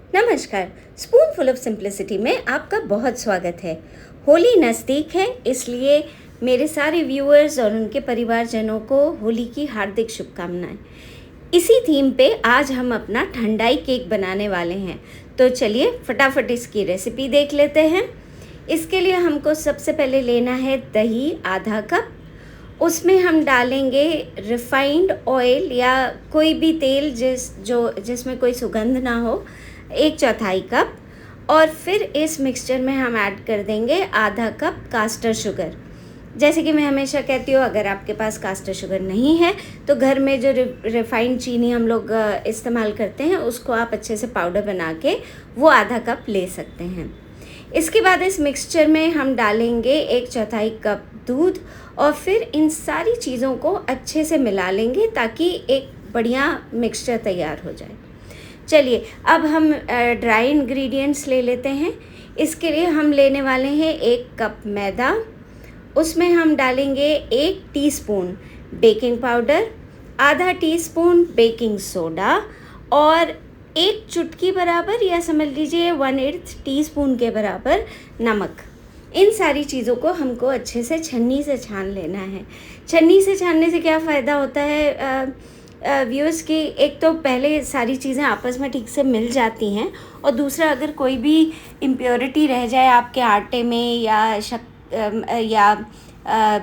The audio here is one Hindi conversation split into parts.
नमस्कार। स्पूनफुल ऑफ सिंप्लिसिटी में आपका बहुत स्वागत है। होली नज़दीक है, इसलिए मेरे सारे व्यूअर्स और उनके परिवारजनों को होली की हार्दिक शुभकामनाएं। इसी थीम पे आज हम अपना ठंडाई केक बनाने वाले हैं, तो चलिए फटाफट इसकी रेसिपी देख लेते हैं। इसके लिए हमको सबसे पहले लेना है दही आधा कप। उसमें हम डालेंगे रिफाइंड ऑयल या कोई भी तेल जिसमें कोई सुगंध ना हो, 1/4 कप। और फिर इस मिक्सचर में हम ऐड कर देंगे आधा कप कास्टर शुगर। जैसे कि मैं हमेशा कहती हूँ, अगर आपके पास कास्टर शुगर नहीं है तो घर में जो रिफाइंड चीनी हम लोग इस्तेमाल करते हैं उसको आप अच्छे से पाउडर बना के वो आधा कप ले सकते हैं। इसके बाद इस मिक्सचर में हम डालेंगे 1/4 कप दूध और फिर इन सारी चीज़ों को अच्छे से मिला लेंगे ताकि एक बढ़िया मिक्सचर तैयार हो जाए। चलिए अब हम ड्राई इंग्रेडिएंट्स ले लेते हैं। इसके लिए हम लेने वाले हैं 1 कप मैदा। उसमें हम डालेंगे 1 टीस्पून बेकिंग पाउडर, आधा टीस्पून बेकिंग सोडा और 1 चुटकी बराबर या समझ लीजिए 1/8 टीस्पून के बराबर नमक। इन सारी चीज़ों को हमको अच्छे से छन्नी से छान लेना है। छन्नी से छानने से क्या फ़ायदा होता है व्यूअर्स की, एक तो पहले सारी चीज़ें आपस में ठीक से मिल जाती हैं और दूसरा अगर कोई भी इम्प्योरिटी रह जाए आपके आटे में या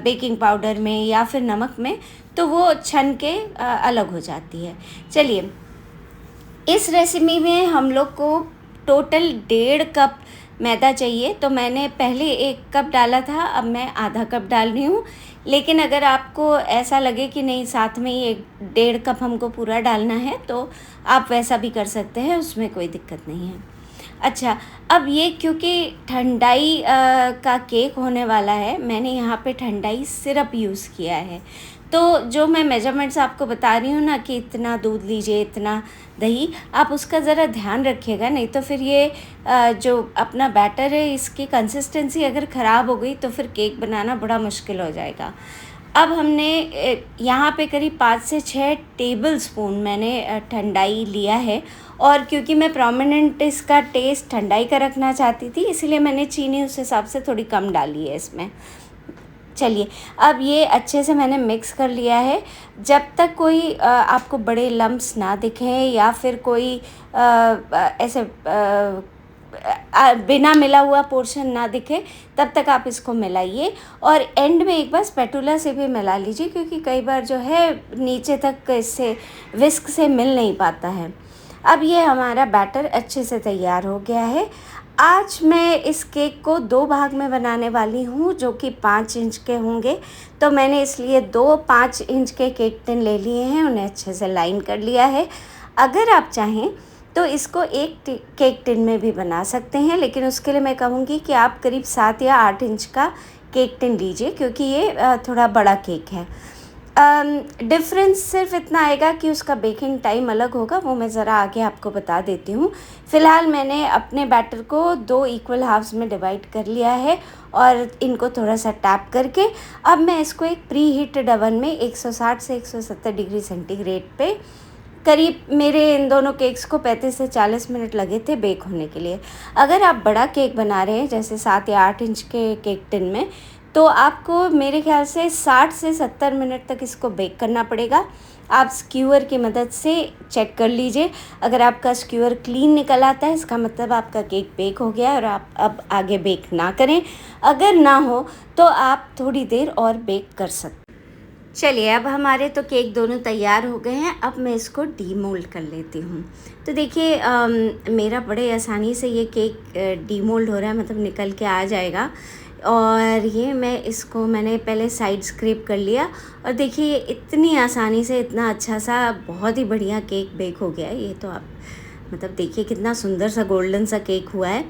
बेकिंग पाउडर में या फिर नमक में तो वो छन के अलग हो जाती है। चलिए, इस रेसिपी में हम लोग को टोटल 1.5 कप मैदा चाहिए, तो मैंने पहले 1 कप डाला था, अब मैं आधा कप डाल रही हूँ। लेकिन अगर आपको ऐसा लगे कि नहीं साथ में ही 1.5 कप हमको पूरा डालना है तो आप वैसा भी कर सकते हैं, उसमें कोई दिक्कत नहीं है। अच्छा, अब ये क्योंकि ठंडाई का केक होने वाला है, मैंने यहाँ पे ठंडाई सिरप यूज़ किया है। तो जो मैं मेजरमेंट्स आपको बता रही हूँ ना कि इतना दूध लीजिए, इतना दही, आप उसका ज़रा ध्यान रखिएगा, नहीं तो फिर ये जो अपना बैटर है इसकी कंसिस्टेंसी अगर ख़राब हो गई तो फिर केक बनाना बड़ा मुश्किल हो जाएगा। अब हमने यहाँ पे करीब 5 से 6 टेबल स्पून मैंने ठंडाई लिया है और क्योंकि मैं प्रोमिनेंट इसका टेस्ट ठंडाई का रखना चाहती थी, इसलिए मैंने चीनी उस हिसाब से थोड़ी कम डाली है इसमें। चलिए, अब ये अच्छे से मैंने मिक्स कर लिया है। जब तक कोई आपको बड़े लम्प्स ना दिखें या फिर कोई ऐसे बिना मिला हुआ पोर्शन ना दिखे, तब तक आप इसको मिलाइए और एंड में एक बार स्पैटुला से भी मिला लीजिए, क्योंकि कई बार जो है नीचे तक इससे विस्क से मिल नहीं पाता है। अब ये हमारा बैटर अच्छे से तैयार हो गया है। आज मैं इस केक को 2 भाग में बनाने वाली हूँ जो कि 5 इंच के होंगे, तो मैंने इसलिए 2 5 इंच के केक टिन ले लिए हैं, उन्हें अच्छे से लाइन कर लिया है। अगर आप चाहें तो इसको एक केक टिन में भी बना सकते हैं, लेकिन उसके लिए मैं कहूँगी कि आप करीब 7 या 8 इंच का केक टिन लीजिए, क्योंकि ये थोड़ा बड़ा केक है। डिफरेंस सिर्फ इतना आएगा कि उसका बेकिंग टाइम अलग होगा, वो मैं ज़रा आगे आपको बता देती हूँ। फ़िलहाल मैंने अपने बैटर को 2 इक्वल हाफ्स में डिवाइड कर लिया है और इनको थोड़ा सा टैप करके अब मैं इसको एक प्री हीटेड ओवन में 160 से 170 डिग्री सेंटीग्रेड पे करीब, मेरे इन दोनों केक्स को 35 से 40 मिनट लगे थे बेक होने के लिए। अगर आप बड़ा केक बना रहे हैं जैसे 7 या 8 इंच के केक टिन में, तो आपको मेरे ख्याल से 60 से 70 मिनट तक इसको बेक करना पड़ेगा। आप स्क्यूअर की मदद से चेक कर लीजिए, अगर आपका स्क्यूअर क्लीन निकल आता है इसका मतलब आपका केक बेक हो गया है और आप अब आगे बेक ना करें। अगर ना हो तो आप थोड़ी देर और बेक कर सकते। चलिए, अब हमारे तो केक दोनों तैयार हो गए हैं। अब मैं इसको डीमोल्ड कर लेती हूँ। तो देखिए, मेरा बड़े आसानी से ये केक डीमोल्ड हो रहा है, मतलब निकल के आ जाएगा। और ये मैंने पहले साइड स्क्रैप कर लिया और देखिए इतनी आसानी से इतना अच्छा सा बहुत ही बढ़िया केक बेक हो गया है। ये तो आप मतलब देखिए कितना सुंदर सा गोल्डन सा केक हुआ है।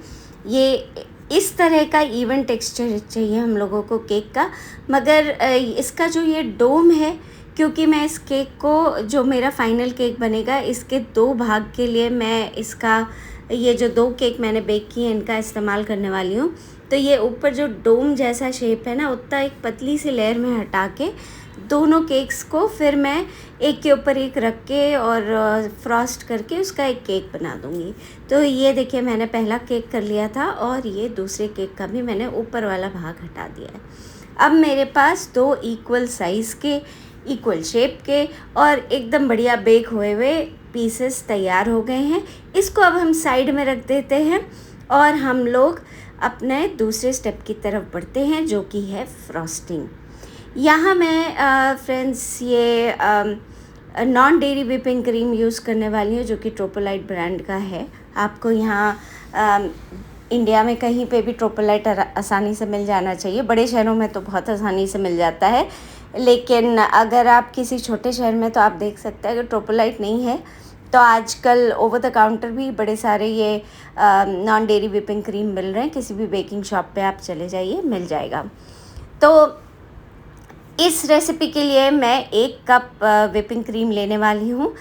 ये इस तरह का इवन टेक्सचर चाहिए हम लोगों को केक का, मगर इसका जो ये डोम है, क्योंकि मैं इस केक को, जो मेरा फाइनल केक बनेगा, इसके 2 भाग के लिए मैं इसका ये जो 2 केक मैंने बेक किए हैं इनका इस्तेमाल करने वाली हूँ। तो ये ऊपर जो डोम जैसा शेप है ना, उतना एक पतली सी लेयर में हटा के दोनों केक्स को फिर मैं एक के ऊपर एक रख के और फ्रॉस्ट करके उसका एक केक बना दूँगी। तो ये देखिए मैंने पहला केक कर लिया था और ये दूसरे केक का भी मैंने ऊपर वाला भाग हटा दिया है। अब मेरे पास 2 इक्वल साइज़ के, इक्वल शेप के और एकदम बढ़िया बेक हुए पीसेस तैयार हो गए हैं। इसको अब हम साइड में रख देते हैं और हम लोग अपने दूसरे स्टेप की तरफ बढ़ते हैं, जो कि है फ्रॉस्टिंग। यहाँ मैं फ्रेंड्स ये non dairy whipping cream use करने वाली हूँ, जो कि ट्रोपोलाइट ब्रांड का है। आपको यहाँ इंडिया में कहीं पे भी ट्रोपोलाइट आसानी से मिल जाना चाहिए। बड़े शहरों में तो बहुत आसानी से मिल जाता है, लेकिन अगर आप किसी छोटे शहर में, तो आप देख सकते हैं अगर ट्रोपोलाइट नहीं है तो आजकल ओवर द काउंटर भी बड़े सारे ये नॉन डेयरी व्हिपिंग क्रीम मिल रहे हैं। किसी भी बेकिंग शॉप पे आप चले जाइए, मिल जाएगा। तो इस रेसिपी के लिए मैं 1 कप व्हिपिंग क्रीम लेने वाली हूँ।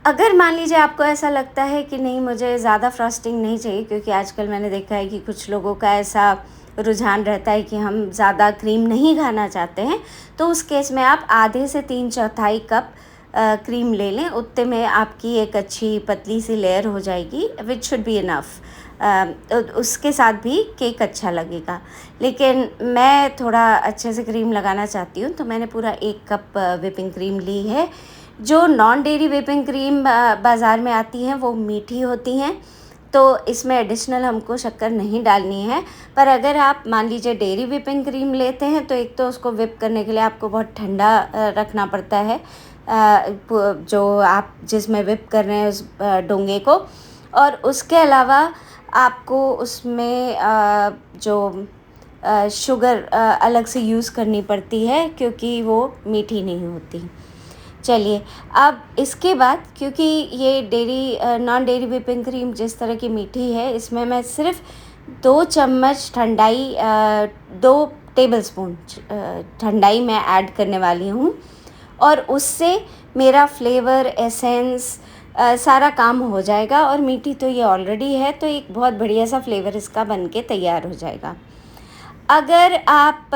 अगर मान लीजिए आपको ऐसा लगता है कि नहीं, मुझे ज़्यादा फ्रॉस्टिंग नहीं चाहिए, क्योंकि आजकल मैंने देखा है कि कुछ लोगों का ऐसा रुझान रहता है कि हम ज़्यादा क्रीम नहीं खाना चाहते हैं, तो उस केस में आप आधे से 3/4 कप क्रीम ले लें। उतने में आपकी एक अच्छी पतली सी लेयर हो जाएगी, विच शुड बी इनफ। उसके साथ भी केक अच्छा लगेगा, लेकिन मैं थोड़ा अच्छे से क्रीम लगाना चाहती हूँ, तो मैंने पूरा 1 कप व्हिपिंग क्रीम ली है। जो नॉन डेयरी व्हिपिंग क्रीम बाज़ार में आती हैं वो मीठी होती हैं, तो इसमें एडिशनल हमको शक्कर नहीं डालनी है। पर अगर आप मान लीजिए डेयरी व्हिपिंग क्रीम लेते हैं, तो एक तो उसको व्हिप करने के लिए आपको बहुत ठंडा रखना पड़ता है, जो आप जिसमें व्हिप कर रहे हैं उस डोंगे को, और उसके अलावा आपको उसमें जो शुगर अलग से यूज़ करनी पड़ती है, क्योंकि वो मीठी नहीं होती। चलिए, अब इसके बाद, क्योंकि ये नॉन डेयरी व्हिपिंग क्रीम जिस तरह की मीठी है, इसमें मैं सिर्फ 2 चम्मच ठंडाई 2 टेबलस्पून ठंडाई मैं ऐड करने वाली हूँ, और उससे मेरा फ्लेवर एसेंस सारा काम हो जाएगा। और मीठी तो ये ऑलरेडी है, तो एक बहुत बढ़िया सा फ्लेवर इसका बन के तैयार हो जाएगा। अगर आप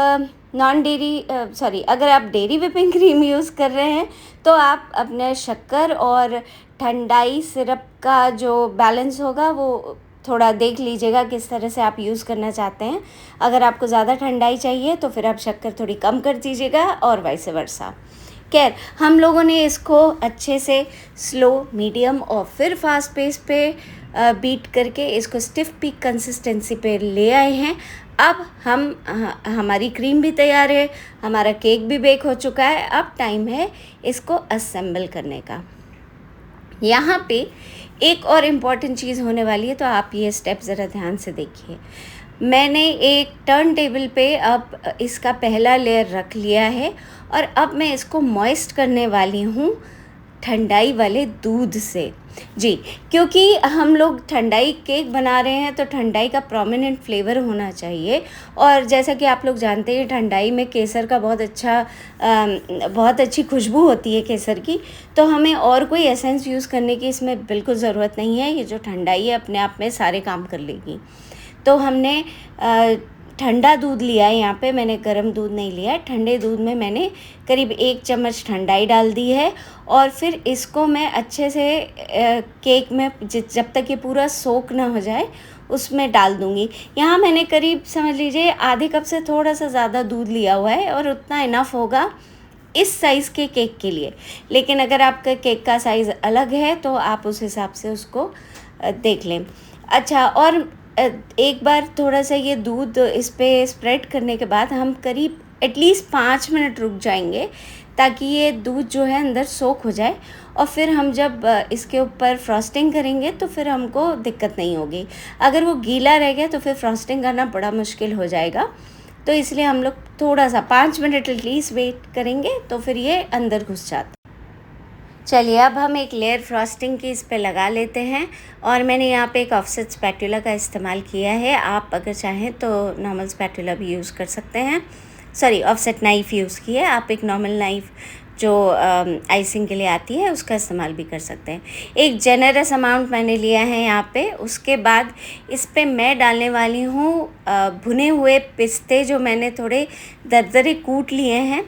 अगर आप डेयरी व्हिपिंग क्रीम यूज़ कर रहे हैं, तो आप अपने शक्कर और ठंडाई सिरप का जो बैलेंस होगा वो थोड़ा देख लीजिएगा, किस तरह से आप यूज़ करना चाहते हैं। अगर आपको ज़्यादा ठंडाई चाहिए तो फिर आप शक्कर थोड़ी कम कर दीजिएगा, और वाइस वर्सा। खैर, हम लोगों ने इसको अच्छे से स्लो, मीडियम और फिर फास्ट पेस पे बीट करके इसको स्टिफ पीक कंसिस्टेंसी पे ले आए हैं। अब हमारी क्रीम भी तैयार है, हमारा केक भी बेक हो चुका है। अब टाइम है इसको असेंबल करने का। यहाँ पे एक और इम्पॉर्टेंट चीज़ होने वाली है, तो आप ये स्टेप ज़रा ध्यान से देखिए। मैंने एक टर्न टेबल पे अब इसका पहला लेयर रख लिया है, और अब मैं इसको मॉइस्ट करने वाली हूँ ठंडाई वाले दूध से। जी, क्योंकि हम लोग ठंडाई केक बना रहे हैं, तो ठंडाई का प्रोमिनेंट फ्लेवर होना चाहिए। और जैसा कि आप लोग जानते हैं, ठंडाई में केसर का बहुत अच्छी खुशबू होती है केसर की, तो हमें और कोई एसेंस यूज़ करने की इसमें बिल्कुल ज़रूरत नहीं है। ये जो ठंडाई है अपने आप में सारे काम कर लेगी। तो हमने ठंडा दूध लिया है, यहाँ पे मैंने गर्म दूध नहीं लिया है। ठंडे दूध में मैंने करीब 1 चम्मच ठंडाई डाल दी है, और फिर इसको मैं अच्छे से केक में जब तक ये पूरा सोक ना हो जाए उसमें डाल दूँगी। यहाँ मैंने करीब समझ लीजिए आधे कप से थोड़ा सा ज़्यादा दूध लिया हुआ है, और उतना इनफ होगा इस साइज़ के केक के लिए। लेकिन अगर आपका केक का साइज़ अलग है तो आप उस हिसाब से उसको देख लें। अच्छा, और एक बार थोड़ा सा ये दूध इस पे स्प्रेड करने के बाद हम करीब एटलीस्ट 5 मिनट रुक जाएंगे, ताकि ये दूध जो है अंदर सोक हो जाए। और फिर हम जब इसके ऊपर फ्रॉस्टिंग करेंगे तो फिर हमको दिक्कत नहीं होगी। अगर वो गीला रह गया तो फिर फ्रॉस्टिंग करना बड़ा मुश्किल हो जाएगा। तो इसलिए हम लोग थोड़ा सा 5 मिनट एटलीस्ट वेट करेंगे, तो फिर ये अंदर घुस जाता है। चलिए, अब हम एक लेयर फ्रॉस्टिंग की इस पे लगा लेते हैं, और मैंने यहाँ पे एक ऑफसेट स्पैटुला का इस्तेमाल किया है। आप अगर चाहें तो नॉर्मल स्पैटुला भी यूज़ कर सकते हैं। ऑफसेट नाइफ़ यूज़ की है। आप एक नॉर्मल नाइफ़ जो आइसिंग के लिए आती है उसका इस्तेमाल भी कर सकते हैं। एक जेनरस अमाउंट मैंने लिया है यहाँ पे। उसके बाद इस पे मैं डालने वाली हूँ भुने हुए पिस्ते, जो मैंने थोड़े दरदरे कूट लिए हैं।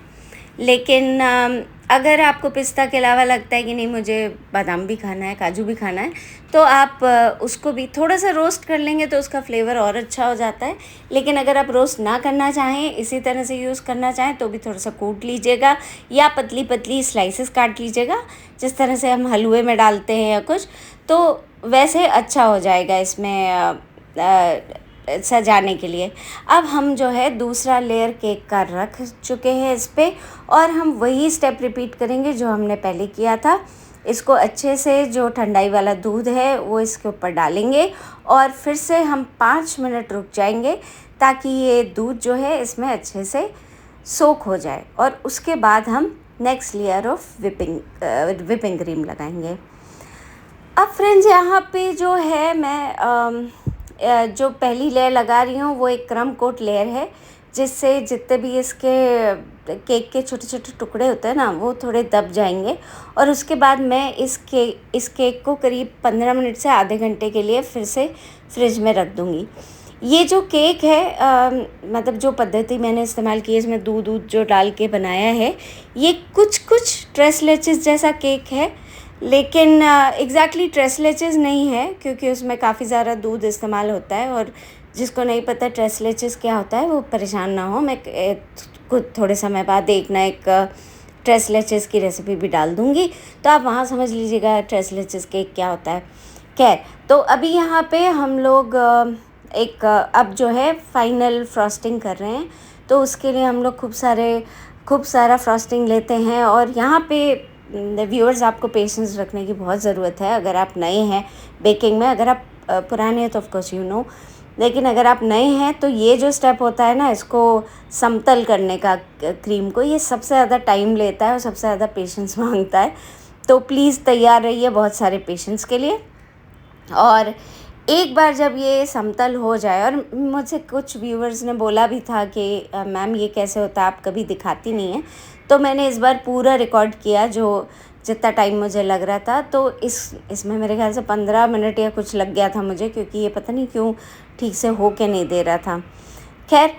लेकिन अगर आपको पिस्ता के अलावा लगता है कि नहीं मुझे बादाम भी खाना है, काजू भी खाना है, तो आप उसको भी थोड़ा सा रोस्ट कर लेंगे तो उसका फ्लेवर और अच्छा हो जाता है। लेकिन अगर आप रोस्ट ना करना चाहें, इसी तरह से यूज़ करना चाहें, तो भी थोड़ा सा कूट लीजिएगा या पतली पतली स्लाइसेस काट लीजिएगा, जिस तरह से हम हलवे में डालते हैं या कुछ, तो वैसे अच्छा हो जाएगा इसमें सजाने के लिए। अब हम जो है दूसरा लेयर केक का रख चुके हैं इस पर, और हम वही स्टेप रिपीट करेंगे जो हमने पहले किया था। इसको अच्छे से जो ठंडाई वाला दूध है वो इसके ऊपर डालेंगे और फिर से हम 5 मिनट रुक जाएंगे ताकि ये दूध जो है इसमें अच्छे से सोख हो जाए, और उसके बाद हम next layer of whipping cream लगाएंगे। अब फ्रेंड्स यहाँ पे जो है मैं जो पहली लेयर लगा रही हूँ वो एक क्रम कोट लेयर है, जिससे जितने भी इसके केक के छोटे छोटे टुकड़े होते हैं ना वो थोड़े दब जाएंगे। और उसके बाद मैं इस केक को करीब 15 मिनट से आधे घंटे के लिए फिर से फ्रिज में रख दूँगी। ये जो केक है मतलब जो पद्धति मैंने इस्तेमाल की है, इसमें दूध जो डाल के बनाया है, ये कुछ ट्रेस लेचेस जैसा केक है, लेकिन एग्जैक्टली ट्रेस लेचेस नहीं है क्योंकि उसमें काफ़ी ज़्यादा दूध इस्तेमाल होता है। और जिसको नहीं पता ट्रेस लेचेस क्या होता है वो परेशान ना हो, मैं कुछ थोड़े समय बाद एक ट्रेस लेचेस की रेसिपी भी डाल दूँगी, तो आप वहाँ समझ लीजिएगा ट्रेस लेचेस केक क्या होता है। खैर, तो अभी यहाँ पे हम लोग अब जो है फाइनल फ्रॉस्टिंग कर रहे हैं, तो उसके लिए हम लोग खूब सारा फ्रॉस्टिंग लेते हैं। और यहाँ पे व्यूअर्स आपको पेशेंस रखने की बहुत ज़रूरत है अगर आप नए हैं बेकिंग में। अगर आप पुराने हैं तो ऑफ कोर्स यू नो, लेकिन अगर आप नए हैं तो ये जो स्टेप होता है ना, इसको समतल करने का क्रीम को, ये सबसे ज़्यादा टाइम लेता है और सबसे ज़्यादा पेशेंस मांगता है। तो प्लीज़ तैयार रहिए बहुत सारे पेशेंस के लिए। और एक बार जब ये समतल हो जाए, और मुझसे कुछ व्यूअर्स ने बोला भी था कि मैम ये कैसे होता है, आप कभी दिखाती नहीं हैं, तो मैंने इस बार पूरा रिकॉर्ड किया जो जितना टाइम मुझे लग रहा था। तो इसमें मेरे ख्याल से 15 मिनट या कुछ लग गया था मुझे, क्योंकि ये पता नहीं क्यों ठीक से हो के नहीं दे रहा था। खैर,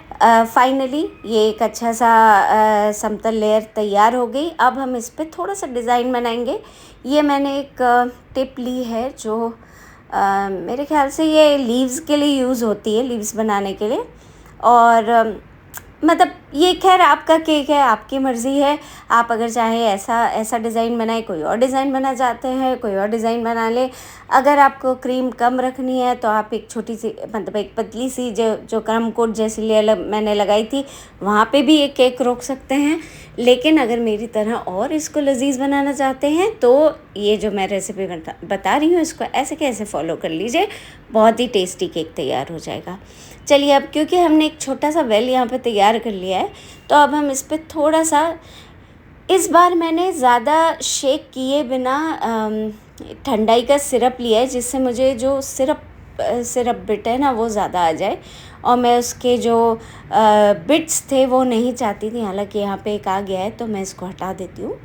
फाइनली ये एक अच्छा सा समतल लेयर तैयार हो गई। अब हम इस पर थोड़ा सा डिज़ाइन बनाएंगे। ये मैंने एक टिप ली है जो मेरे ख्याल से ये लीव्स के लिए यूज़ होती है, लीव्स बनाने के लिए। और मतलब ये खैर आपका केक है, आपकी मर्ज़ी है, आप अगर चाहे ऐसा डिज़ाइन बनाए, कोई और डिज़ाइन बना चाहते हैं कोई और डिज़ाइन बना ले। अगर आपको क्रीम कम रखनी है तो आप एक छोटी सी मतलब एक पतली सी जो क्रम कोट जैसी लेयर मैंने लगाई थी वहाँ पे भी एक केक रोक सकते हैं। लेकिन अगर मेरी तरह और इसको लजीज बनाना चाहते हैं तो ये जो मैं रेसिपी बता रही हूँ इसको ऐसे कैसे फॉलो कर लीजिए, बहुत ही टेस्टी केक तैयार हो जाएगा। चलिए, अब क्योंकि हमने एक छोटा सा वेल यहाँ पे तैयार कर लिया है, तो अब हम इस पर थोड़ा सा, इस बार मैंने ज़्यादा शेक किए बिना ठंडाई का सिरप लिया है, जिससे मुझे जो सिरप बिट है ना वो ज़्यादा आ जाए, और मैं उसके जो बिट्स थे वो नहीं चाहती थी। हालांकि यहाँ पे एक आ गया है तो मैं इसको हटा देती हूँ,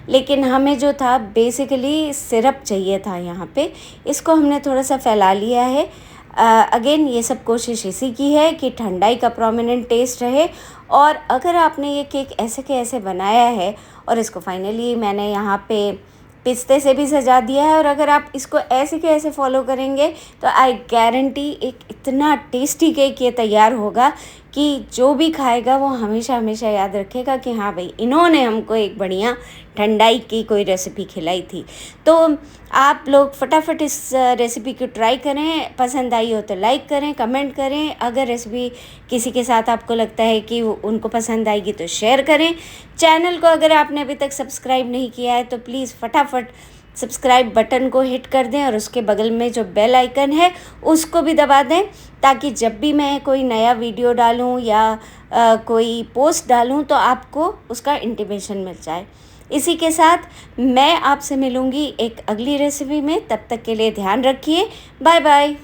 लेकिन हमें जो था बेसिकली सिरप चाहिए था यहाँ पे। इसको हमने थोड़ा सा फैला लिया है। अगेन ये सब कोशिश इसी की है कि ठंडाई का प्रोमिनेंट टेस्ट रहे। और अगर आपने ये केक ऐसे के ऐसे बनाया है और इसको फाइनली मैंने यहाँ पे पिस्ते से भी सजा दिया है, और अगर आप इसको ऐसे के ऐसे फॉलो करेंगे तो आई गारंटी एक इतना टेस्टी केक ये तैयार होगा कि जो भी खाएगा वो हमेशा हमेशा याद रखेगा कि हाँ भाई, इन्होंने हमको एक बढ़िया ठंडाई की कोई रेसिपी खिलाई थी। तो आप लोग फटाफट इस रेसिपी को ट्राई करें, पसंद आई हो तो लाइक करें, कमेंट करें। अगर रेसिपी किसी के साथ आपको लगता है कि उनको पसंद आएगी तो शेयर करें। चैनल को अगर आपने अभी तक सब्सक्राइब नहीं किया है तो प्लीज़ फटाफट सब्सक्राइब बटन को हिट कर दें, और उसके बगल में जो बेल आइकन है उसको भी दबा दें, ताकि जब भी मैं कोई नया वीडियो डालूं या कोई पोस्ट डालूं तो आपको उसका इंटीमेशन मिल जाए। इसी के साथ मैं आपसे मिलूंगी एक अगली रेसिपी में। तब तक के लिए ध्यान रखिए। Bye bye.